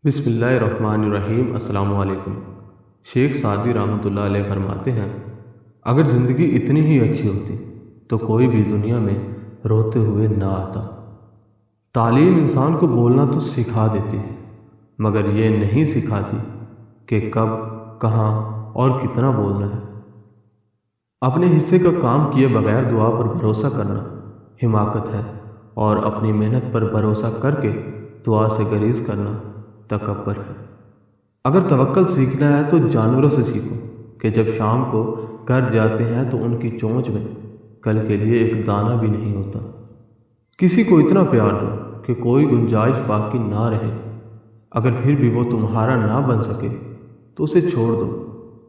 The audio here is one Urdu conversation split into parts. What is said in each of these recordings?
بسم اللہ الرحمن الرحیم۔ السلام علیکم۔ شیخ سعدی رحمۃ اللہ علیہ فرماتے ہیں، اگر زندگی اتنی ہی اچھی ہوتی تو کوئی بھی دنیا میں روتے ہوئے نہ آتا۔ تعلیم انسان کو بولنا تو سکھا دیتی ہے، مگر یہ نہیں سکھاتی کہ کب، کہاں اور کتنا بولنا ہے۔ اپنے حصے کا کام کیے بغیر دعا پر بھروسہ کرنا حماقت ہے، اور اپنی محنت پر بھروسہ کر کے دعا سے گریز کرنا تکبر ہے۔ اگر توکل سیکھنا ہے تو جانوروں سے سیکھو کہ جب شام کو گھر جاتے ہیں تو ان کی چونچ میں کل کے لیے ایک دانہ بھی نہیں ہوتا۔ کسی کو اتنا پیار دو کہ کوئی گنجائش باقی نہ رہے۔ اگر پھر بھی وہ تمہارا نہ بن سکے تو اسے چھوڑ دو،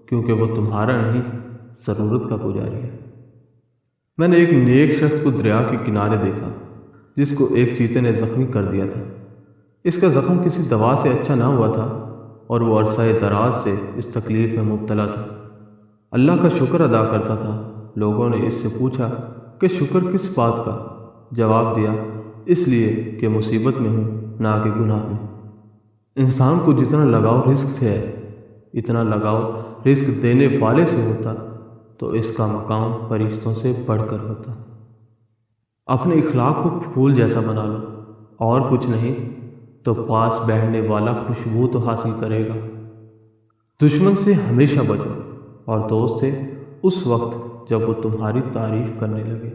کیونکہ وہ تمہارا نہیں، ضرورت کا پجاری ہے۔ میں نے ایک نیک شخص کو دریا کے کنارے دیکھا جس کو ایک چیتے نے زخمی کر دیا تھا۔ اس کا زخم کسی دوا سے اچھا نہ ہوا تھا اور وہ عرصہ دراز سے اس تکلیف میں مبتلا تھا۔ اللہ کا شکر ادا کرتا تھا۔ لوگوں نے اس سے پوچھا کہ شکر کس بات کا؟ جواب دیا، اس لیے کہ مصیبت میں ہوں، نہ کہ گناہ میں۔ انسان کو جتنا لگاؤ رزق سے ہے، اتنا لگاؤ رزق دینے والے سے ہوتا تو اس کا مقام فرشتوں سے بڑھ کر ہوتا۔ اپنے اخلاق کو پھول جیسا بنا لو، اور کچھ نہیں تو پاس بیٹھنے والا خوشبو تو حاصل کرے گا۔ دشمن سے ہمیشہ بچو، اور دوست سے اس وقت جب وہ تمہاری تعریف کرنے لگے۔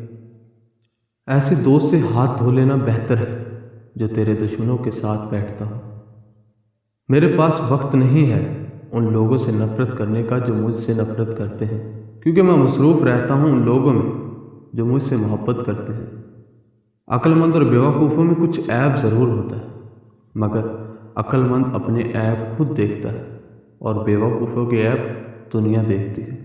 ایسے دوست سے ہاتھ دھو لینا بہتر ہے جو تیرے دشمنوں کے ساتھ بیٹھتا ہو۔ میرے پاس وقت نہیں ہے ان لوگوں سے نفرت کرنے کا جو مجھ سے نفرت کرتے ہیں، کیونکہ میں مصروف رہتا ہوں ان لوگوں میں جو مجھ سے محبت کرتے ہیں۔ عقل مند اور بیوقوفوں میں کچھ عیب ضرور ہوتا ہے، مگر عقل مند اپنے عیب خود دیکھتا ہے اور بیوقوفوں کے عیب دنیا دیکھتی ہے۔